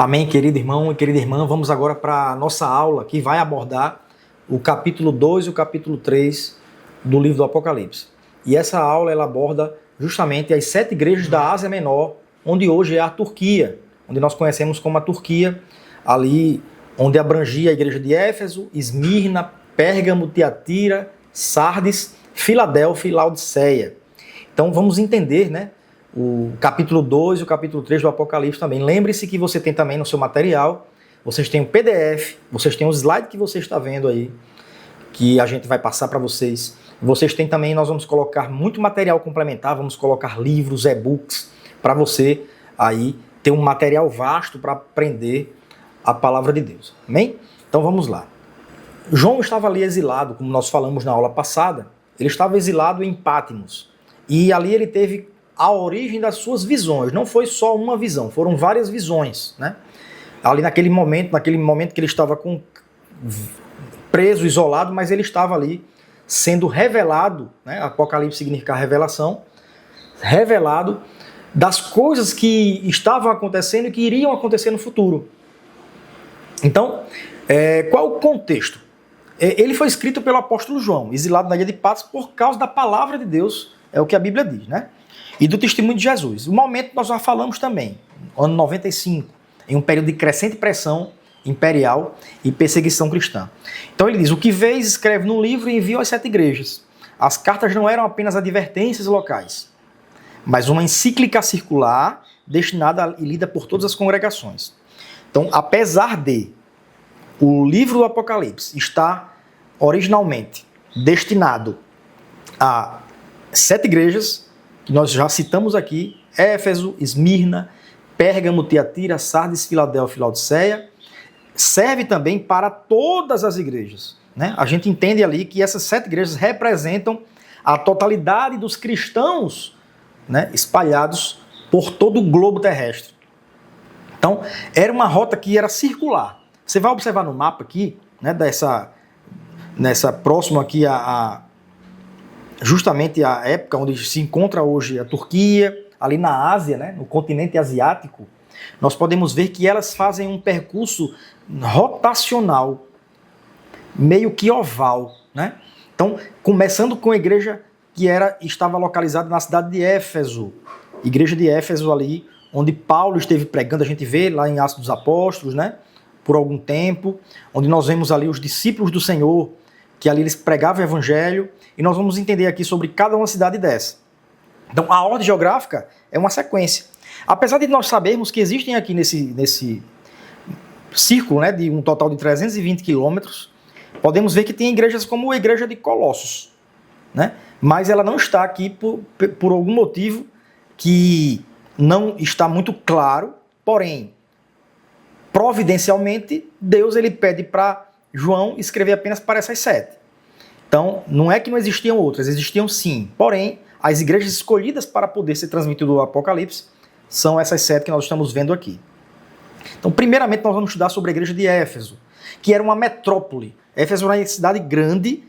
Amém, querido irmão e querida irmã. Vamos agora para a nossa aula que vai abordar o capítulo 2 e o capítulo 3 do livro do Apocalipse. E essa aula ela aborda justamente as 7 igrejas da Ásia Menor, onde hoje é a Turquia, onde nós conhecemos como a Turquia, ali onde abrangia a igreja de Éfeso, Esmirna, Pérgamo, Tiatira, Sardes, Filadélfia e Laodiceia. Então vamos entender, o capítulo 2 e o capítulo 3 do Apocalipse também. Lembre-se que você tem também no seu material, vocês têm o PDF, vocês têm o slide que você está vendo aí, que a gente vai passar para vocês. Vocês têm também, nós vamos colocar muito material complementar, vamos colocar livros, e-books, para você aí ter um material vasto para aprender a palavra de Deus. Amém? Então vamos lá. João estava ali exilado, como nós falamos na aula passada, ele estava exilado em Pátimos. E ali ele teve a origem das suas visões. Não foi só uma visão, foram várias visões, Ali naquele momento que ele estava preso, isolado, mas ele estava ali sendo revelado, Apocalipse significa revelação, revelado das coisas que estavam acontecendo e que iriam acontecer no futuro. Então, qual o contexto? Ele foi escrito pelo apóstolo João, exilado na ilha de Patmos por causa da palavra de Deus, é o que a Bíblia diz, e do testemunho de Jesus. O momento nós já falamos também, ano 95, em um período de crescente pressão imperial e perseguição cristã. Então ele diz, o que vês, escreve no livro e envia às 7 igrejas. As cartas não eram apenas advertências locais, mas uma encíclica circular destinada e lida por todas as congregações. Então, apesar de o livro do Apocalipse estar originalmente destinado a 7 igrejas, que nós já citamos aqui, Éfeso, Esmirna, Pérgamo, Tiatira, Sardes, Filadélfia e Laodiceia, serve também para todas as igrejas. A gente entende ali que essas 7 igrejas representam a totalidade dos cristãos espalhados por todo o globo terrestre. Então, era uma rota que era circular. Você vai observar no mapa aqui, nessa próxima aqui, justamente a época onde se encontra hoje a Turquia, ali na Ásia, no continente asiático, nós podemos ver que elas fazem um percurso rotacional, meio que oval. Então, começando com a igreja que estava localizada na cidade de Éfeso, igreja de Éfeso ali, onde Paulo esteve pregando, a gente vê lá em Atos dos Apóstolos, por algum tempo, onde nós vemos ali os discípulos do Senhor, que ali eles pregavam o evangelho, e nós vamos entender aqui sobre cada uma cidade dessa. Então, a ordem geográfica é uma sequência. Apesar de nós sabermos que existem aqui nesse círculo, de um total de 320 quilômetros, podemos ver que tem igrejas como a igreja de Colossos, mas ela não está aqui por algum motivo que não está muito claro, porém, providencialmente, Deus ele pede para João escrever apenas para essas 7. Então, não é que não existiam outras, existiam sim. Porém, as igrejas escolhidas para poder ser transmitido o Apocalipse são essas 7 que nós estamos vendo aqui. Então, primeiramente, nós vamos estudar sobre a igreja de Éfeso, que era uma metrópole. Éfeso era uma cidade grande,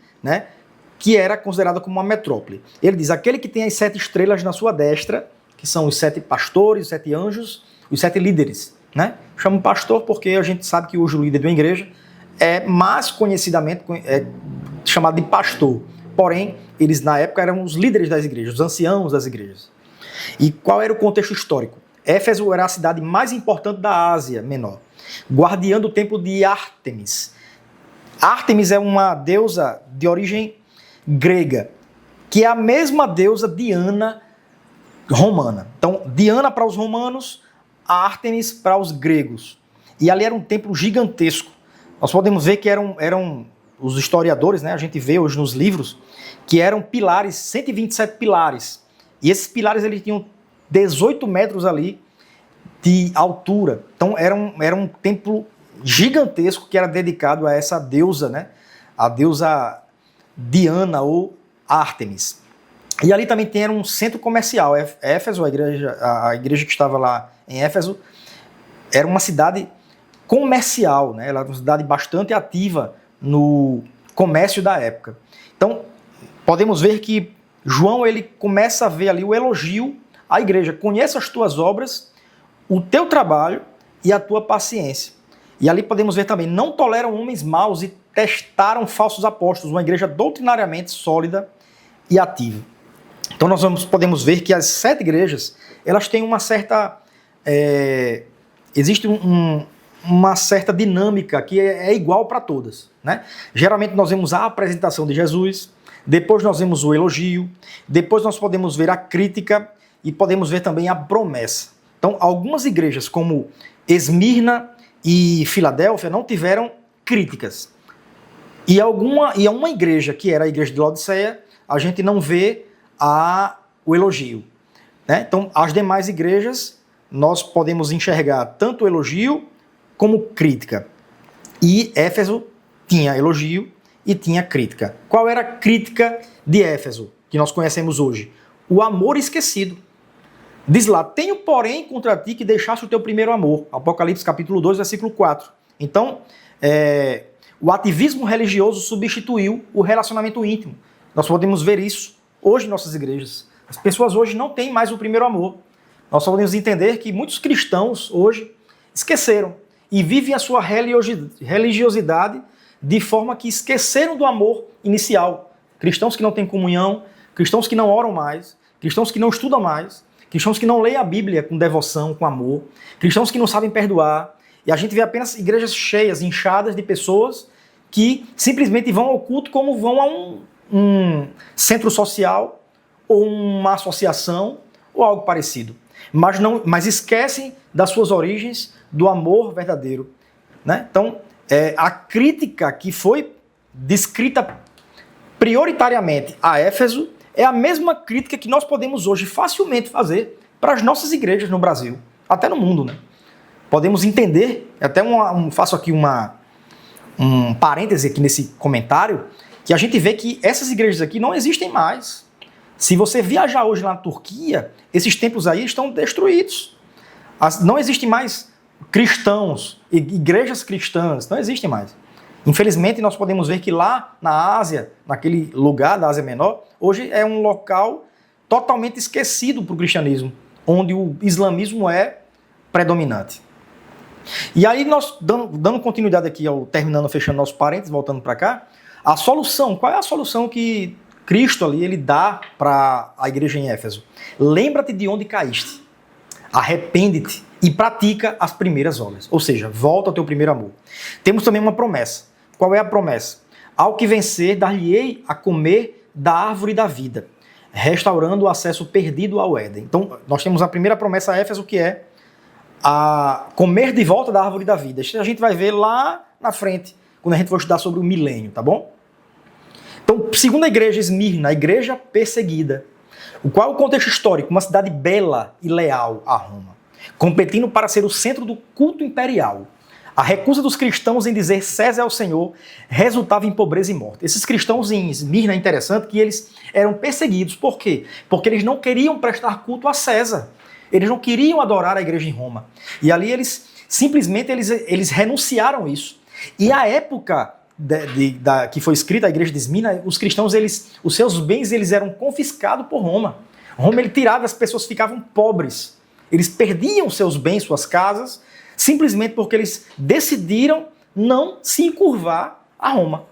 que era considerada como uma metrópole. Ele diz, aquele que tem as 7 estrelas na sua destra, que são os 7 pastores, os 7 anjos, os 7 líderes. Chamo pastor porque a gente sabe que hoje o líder de uma igreja é mais conhecidamente chamado de pastor. Porém, eles na época eram os líderes das igrejas, os anciãos das igrejas. E qual era o contexto histórico? Éfeso era a cidade mais importante da Ásia Menor, guardiã do templo de Ártemis. Ártemis é uma deusa de origem grega, que é a mesma deusa Diana romana. Então, Diana para os romanos, Ártemis para os gregos. E ali era um templo gigantesco. Nós podemos ver que eram os historiadores, a gente vê hoje nos livros, que eram pilares, 127 pilares. E esses pilares eles tinham 18 metros ali de altura. Então era um templo gigantesco que era dedicado a essa deusa, a deusa Diana ou Ártemis. E ali também era um centro comercial. Éfeso, a igreja que estava lá em Éfeso, era uma cidade comercial, ela era uma cidade bastante ativa no comércio da época. Então, podemos ver que João ele começa a ver ali o elogio à igreja. Conheça as tuas obras, o teu trabalho e a tua paciência. E ali podemos ver também, não toleram homens maus e testaram falsos apóstolos, uma igreja doutrinariamente sólida e ativa. Então nós podemos ver que as 7 igrejas, elas têm uma certa... existe uma certa dinâmica que é igual para todas, né? Geralmente nós vemos a apresentação de Jesus, depois nós vemos o elogio, depois nós podemos ver a crítica e podemos ver também a promessa. Então, algumas igrejas como Esmirna e Filadélfia não tiveram críticas. E a uma igreja, que era a igreja de Laodiceia, a gente não vê o elogio, né? Então, as demais igrejas, nós podemos enxergar tanto o elogio como crítica. E Éfeso tinha elogio e tinha crítica. Qual era a crítica de Éfeso, que nós conhecemos hoje? O amor esquecido. Diz lá, tenho porém contra ti que deixaste o teu primeiro amor. Apocalipse capítulo 2, versículo 4. Então, o ativismo religioso substituiu o relacionamento íntimo. Nós podemos ver isso hoje em nossas igrejas. As pessoas hoje não têm mais o primeiro amor. Nós só podemos entender que muitos cristãos hoje esqueceram e vivem a sua religiosidade de forma que esqueceram do amor inicial. Cristãos que não têm comunhão, cristãos que não oram mais, cristãos que não estudam mais, cristãos que não leem a Bíblia com devoção, com amor, cristãos que não sabem perdoar. E a gente vê apenas igrejas cheias, inchadas de pessoas que simplesmente vão ao culto como vão a um centro social ou uma associação ou algo parecido. Mas esquecem das suas origens, do amor verdadeiro, né? Então, a crítica que foi descrita prioritariamente a Éfeso é a mesma crítica que nós podemos hoje facilmente fazer para as nossas igrejas no Brasil, até no mundo, né? Podemos entender, até faço aqui um parêntese aqui nesse comentário, que a gente vê que essas igrejas aqui não existem mais. Se você viajar hoje lá na Turquia, esses templos aí estão destruídos. Não existem mais cristãos, igrejas cristãs, não existem mais. Infelizmente, nós podemos ver que lá na Ásia, naquele lugar da Ásia Menor, hoje é um local totalmente esquecido para o cristianismo, onde o islamismo é predominante. E aí, nós dando continuidade aqui, terminando, fechando nosso parênteses, voltando para cá, a solução, qual é a solução que Cristo ali, ele dá para a igreja em Éfeso? Lembra-te de onde caíste, arrepende-te e pratica as primeiras obras. Ou seja, volta ao teu primeiro amor. Temos também uma promessa. Qual é a promessa? Ao que vencer, dar-lhe-ei a comer da árvore da vida, restaurando o acesso perdido ao Éden. Então, nós temos a primeira promessa a Éfeso, que é a comer de volta da árvore da vida. Isso a gente vai ver lá na frente, quando a gente for estudar sobre o milênio, tá bom? Então, segundo a igreja Esmirna, a igreja perseguida. Qual é o contexto histórico? Uma cidade bela e leal a Roma, competindo para ser o centro do culto imperial. A recusa dos cristãos em dizer César é o Senhor resultava em pobreza e morte. Esses cristãos em Esmirna, é interessante que eles eram perseguidos. Por quê? Porque eles não queriam prestar culto a César. Eles não queriam adorar a igreja em Roma. E ali eles simplesmente eles renunciaram isso. E a época que foi escrita a igreja de Esmirna, os cristãos, os seus bens eles eram confiscados por Roma. Roma ele tirava, as pessoas ficavam pobres. Eles perdiam seus bens, suas casas, simplesmente porque eles decidiram não se encurvar a Roma.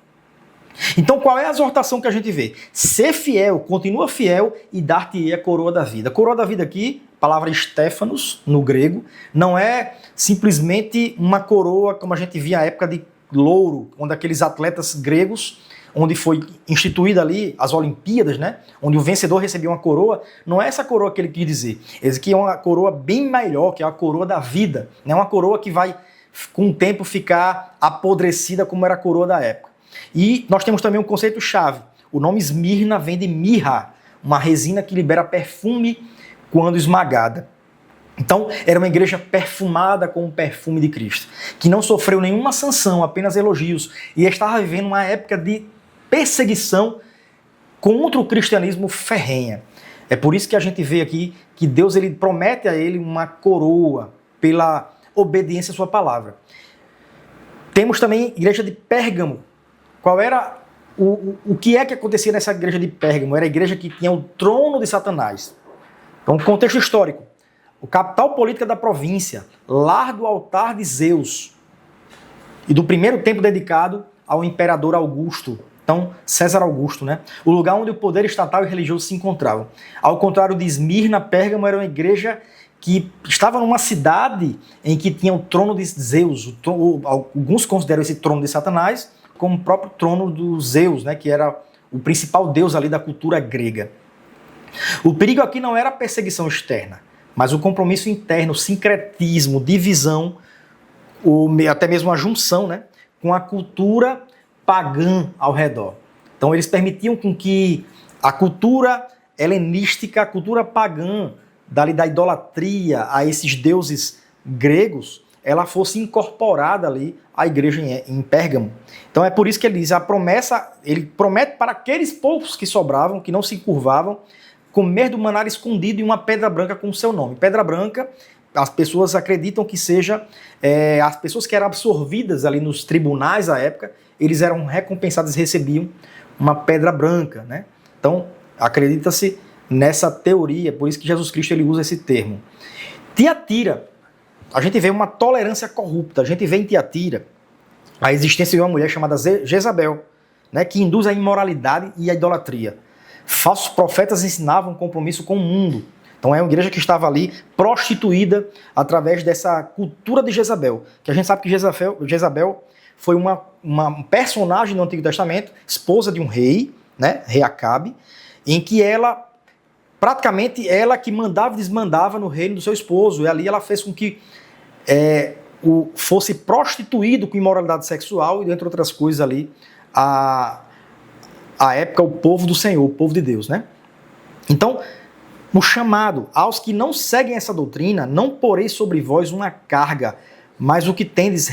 Então, qual é a exortação que a gente vê? Ser fiel, continua fiel e dar-te a coroa da vida. A coroa da vida aqui, palavra Stéphanos, no grego, não é simplesmente uma coroa como a gente via na época de louro, onde aqueles atletas gregos, onde foi instituída ali as Olimpíadas, né? Onde o vencedor recebia uma coroa. Não é essa coroa que ele quis dizer. Essa aqui é uma coroa bem melhor, que é a coroa da vida. Não é uma coroa que vai, com o tempo, ficar apodrecida como era a coroa da época. E nós temos também um conceito-chave. O nome Esmirna vem de mirra, uma resina que libera perfume quando esmagada. Então, era uma igreja perfumada com o perfume de Cristo, que não sofreu nenhuma sanção, apenas elogios, e estava vivendo uma época de perseguição contra o cristianismo ferrenha. É por isso que a gente vê aqui que Deus ele promete a ele uma coroa pela obediência à sua palavra. Temos também a igreja de Pérgamo. Qual era o que é que acontecia nessa igreja de Pérgamo? Era a igreja que tinha o trono de Satanás. Então, contexto histórico. o capital política da província, lar do altar de Zeus e do primeiro templo dedicado ao imperador Augusto. Então, César Augusto, né? O lugar onde o poder estatal e religioso se encontravam. Ao contrário de Esmirna, Pérgamo era uma igreja que estava numa cidade em que tinha o trono de Zeus. Alguns consideram esse trono de Satanás como o próprio trono do Zeus, né? Que era o principal deus ali da cultura grega. O perigo aqui não era a perseguição externa, mas o compromisso interno, o sincretismo, divisão, até mesmo a junção, né? Com a cultura pagã ao redor. Então eles permitiam com que a cultura helenística, a cultura pagã, da idolatria a esses deuses gregos, ela fosse incorporada ali à igreja em Pérgamo. Então é por isso que ele diz, ele promete para aqueles poucos que sobravam, que não se curvavam, comer do maná escondido em uma pedra branca com o seu nome. Pedra branca, as pessoas acreditam que seja as pessoas que eram absorvidas ali nos tribunais da época, eles eram recompensados e recebiam uma pedra branca, né? Então, acredita-se nessa teoria, por isso que Jesus Cristo ele usa esse termo. Tiatira, a gente vê uma tolerância corrupta, a gente vê em Tiatira a existência de uma mulher chamada Jezabel, né, que induz a imoralidade e a idolatria. Falsos profetas ensinavam compromisso com o mundo. Então é uma igreja que estava ali prostituída através dessa cultura de Jezabel, que a gente sabe que Jezabel foi uma personagem do Antigo Testamento, esposa de um rei, né, rei Acabe, em que praticamente ela que mandava e desmandava no reino do seu esposo, e ali ela fez com que fosse prostituído com imoralidade sexual, e entre outras coisas ali, a época, o povo do Senhor, o povo de Deus, né? Então, o chamado aos que não seguem essa doutrina, não porei sobre vós uma carga, mas o que tendes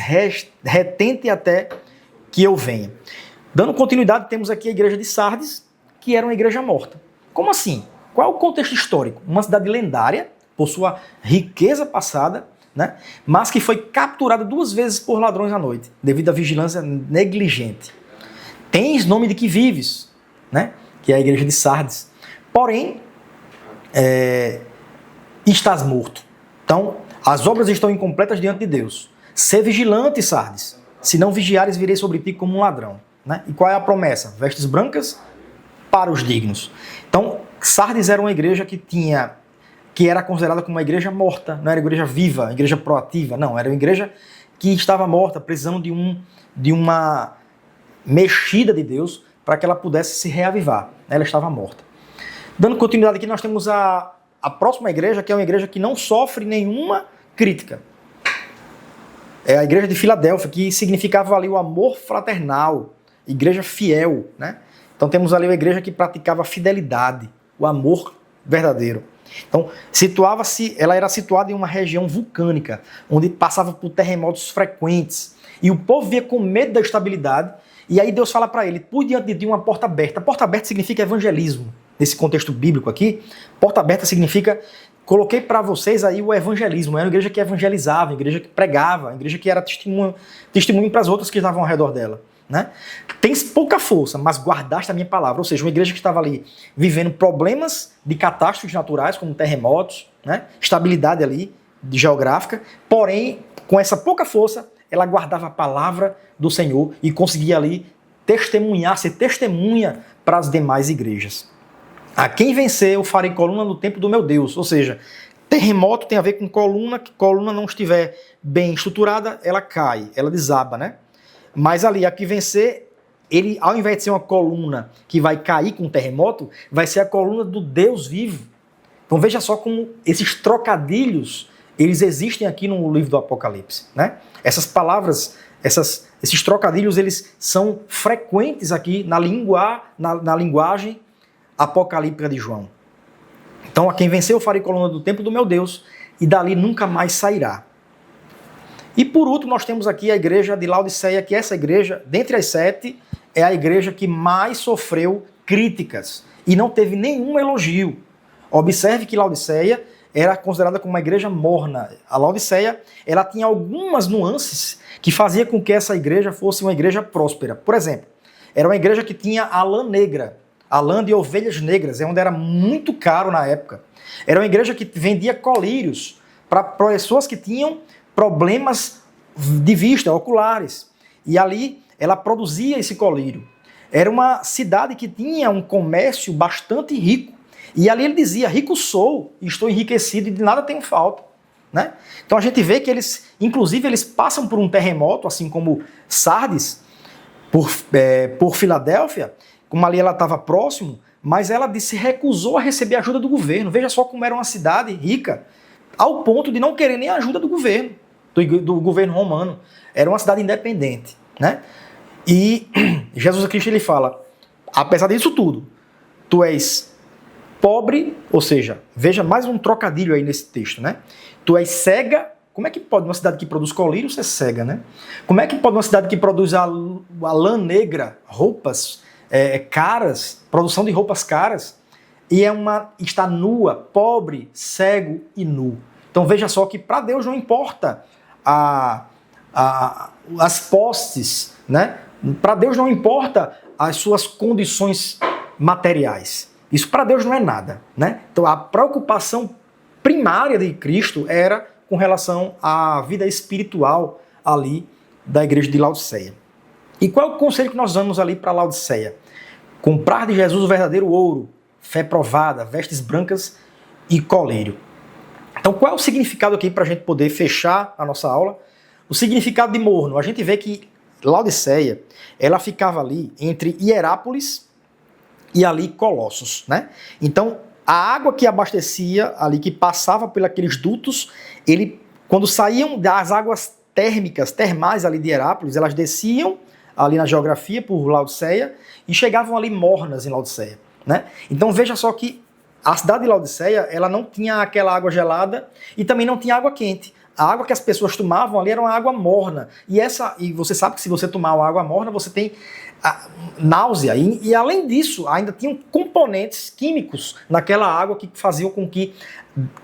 retente até que eu venha. Dando continuidade, temos aqui a igreja de Sardes, que era uma igreja morta. Como assim? Qual é o contexto histórico? Uma cidade lendária, por sua riqueza passada, né? Mas que foi capturada 2 vezes por ladrões à noite, devido à vigilância negligente. Tens nome de que vives, né? Que é a igreja de Sardes. Porém, estás morto. Então, as obras estão incompletas diante de Deus. Sê vigilante, Sardes. Se não vigiares, virei sobre ti como um ladrão. Né? E qual é a promessa? Vestes brancas para os dignos. Então, Sardes era uma igreja que era considerada como uma igreja morta. Não era uma igreja viva, uma igreja proativa. Não, era uma igreja que estava morta, precisando de uma mexida de Deus para que ela pudesse se reavivar. Ela estava morta. Dando continuidade aqui, nós temos a próxima igreja, que é uma igreja que não sofre nenhuma crítica. É a igreja de Filadélfia, que significava ali o amor fraternal, igreja fiel, né? Então temos ali uma igreja que praticava a fidelidade, o amor verdadeiro. Então, ela era situada em uma região vulcânica, onde passava por terremotos frequentes, e o povo via com medo da estabilidade, e aí Deus fala para ele, pus diante de ti uma porta aberta. Porta aberta significa evangelismo. Nesse contexto bíblico aqui, porta aberta significa, coloquei para vocês aí o evangelismo. Era uma igreja que evangelizava, uma igreja que pregava, uma igreja que era testemunho para as outras que estavam ao redor dela. Né? Tens pouca força, mas guardaste a minha palavra. Ou seja, uma igreja que estava ali vivendo problemas de catástrofes naturais, como terremotos, né? Estabilidade ali geográfica, porém, com essa pouca força, ela guardava a palavra do Senhor e conseguia ali testemunhar, ser testemunha para as demais igrejas. A quem vencer, eu farei coluna no templo do meu Deus. Ou seja, terremoto tem a ver com coluna, que coluna não estiver bem estruturada, ela cai, ela desaba, né? Mas ali, a que vencer, ele, ao invés de ser uma coluna que vai cair com um terremoto, vai ser a coluna do Deus vivo. Então veja só como esses trocadilhos, eles existem aqui no livro do Apocalipse, né? Essas palavras, esses trocadilhos, eles são frequentes aqui na linguagem apocalíptica de João. Então, a quem venceu, eu farei coluna do templo do meu Deus, e dali nunca mais sairá. E por último, nós temos aqui a igreja de Laodiceia, que essa igreja, dentre as 7, é a igreja que mais sofreu críticas e não teve nenhum elogio. Observe que Laodiceia era considerada como uma igreja morna. A Laodiceia, ela tinha algumas nuances que fazia com que essa igreja fosse uma igreja próspera. Por exemplo, era uma igreja que tinha a lã negra, a lã de ovelhas negras, onde era muito caro na época. Era uma igreja que vendia colírios para pessoas que tinham problemas de vista, oculares. E ali ela produzia esse colírio. Era uma cidade que tinha um comércio bastante rico. E ali ele dizia, rico sou, estou enriquecido e de nada tenho falta. Né? Então a gente vê que eles, inclusive, eles passam por um terremoto, assim como Sardes, por Filadélfia, como ali ela estava próximo, mas ela se recusou a receber a ajuda do governo. Veja só como era uma cidade rica, ao ponto de não querer nem a ajuda do governo, do governo romano. Era uma cidade independente. Né? E Jesus Cristo ele fala, apesar disso tudo, tu és pobre, ou seja, veja mais um trocadilho aí nesse texto, né? Tu és cega. Como é que pode uma cidade que produz colírio ser cega, né? Como é que pode uma cidade que produz a lã negra, roupas caras, produção de roupas caras, e está nua, pobre, cego e nu? Então veja só que para Deus não importa as posses, né? Para Deus não importa as suas condições materiais. Isso para Deus não é nada, né? Então a preocupação primária de Cristo era com relação à vida espiritual ali da igreja de Laodiceia. E qual é o conselho que nós damos ali para Laodiceia? Comprar de Jesus o verdadeiro ouro, fé provada, vestes brancas e colírio. Então qual é o significado aqui para a gente poder fechar a nossa aula? O significado de morno. A gente vê que Laodiceia, ela ficava ali entre Hierápolis e ali Colossos, né? Então, a água que abastecia ali, que passava por aqueles dutos, quando saíam das águas termais ali de Hierápolis, elas desciam ali na geografia por Laodiceia e chegavam ali mornas em Laodiceia, né? Então, veja só que a cidade de Laodiceia, ela não tinha aquela água gelada e também não tinha água quente. A água que as pessoas tomavam ali era uma água morna. E você sabe que se você tomar uma água morna, você tem náusea. E além disso, ainda tinham componentes químicos naquela água que faziam com que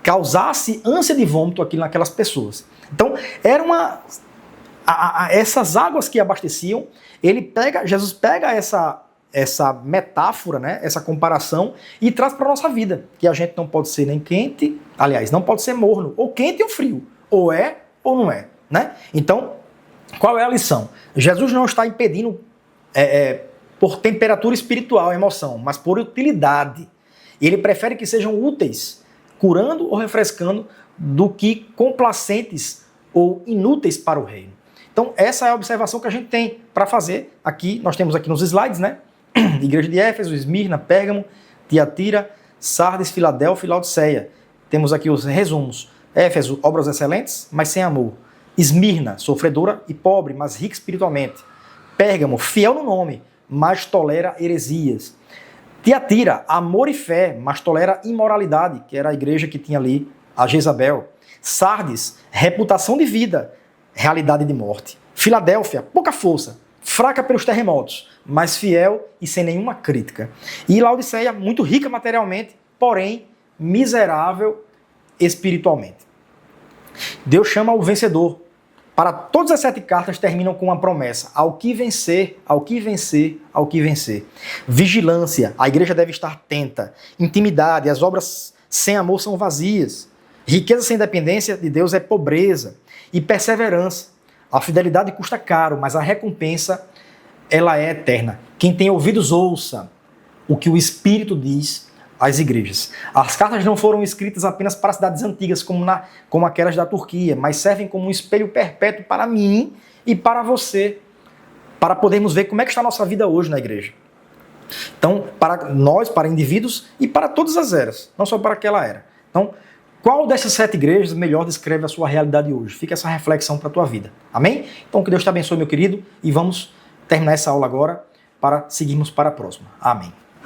causasse ânsia de vômito aqui naquelas pessoas. Então, essas águas que abasteciam, Jesus pega essa metáfora, né, essa comparação, e traz para a nossa vida, que a gente não pode ser nem quente, aliás, não pode ser morno, ou quente ou frio. Ou é ou não é, né? Então, qual é a lição? Jesus não está impedindo por temperatura espiritual, emoção, mas por utilidade. Ele prefere que sejam úteis, curando ou refrescando, do que complacentes ou inúteis para o reino. Então, essa é a observação que a gente tem para fazer aqui. Nós temos aqui nos slides, né? Igreja de Éfeso, Esmirna, Pérgamo, Tiatira, Sardes, Filadélfia e Laodiceia. Temos aqui os resumos. Éfeso, obras excelentes, mas sem amor. Esmirna, sofredora e pobre, mas rica espiritualmente. Pérgamo, fiel no nome, mas tolera heresias. Tiatira, amor e fé, mas tolera imoralidade, que era a igreja que tinha ali a Jezabel. Sardes, reputação de vida, realidade de morte. Filadélfia, pouca força, fraca pelos terremotos, mas fiel e sem nenhuma crítica. E Laodiceia, muito rica materialmente, porém miserável espiritualmente. Deus chama o vencedor. Para todas as 7 cartas terminam com uma promessa: ao que vencer, ao que vencer, ao que vencer. Vigilância, a igreja deve estar atenta. Intimidade, as obras sem amor são vazias. Riqueza sem dependência de Deus é pobreza. E perseverança, a fidelidade custa caro, mas a recompensa, ela é eterna. Quem tem ouvidos, ouça o que o Espírito diz às igrejas. As cartas não foram escritas apenas para cidades antigas, como aquelas da Turquia, mas servem como um espelho perpétuo para mim e para você, para podermos ver como é que está a nossa vida hoje na igreja. Então, para nós, para indivíduos e para todas as eras, não só para aquela era. Então, qual dessas 7 igrejas melhor descreve a sua realidade hoje? Fica essa reflexão para a tua vida. Amém? Então, que Deus te abençoe, meu querido, e vamos terminar essa aula agora para seguirmos para a próxima. Amém.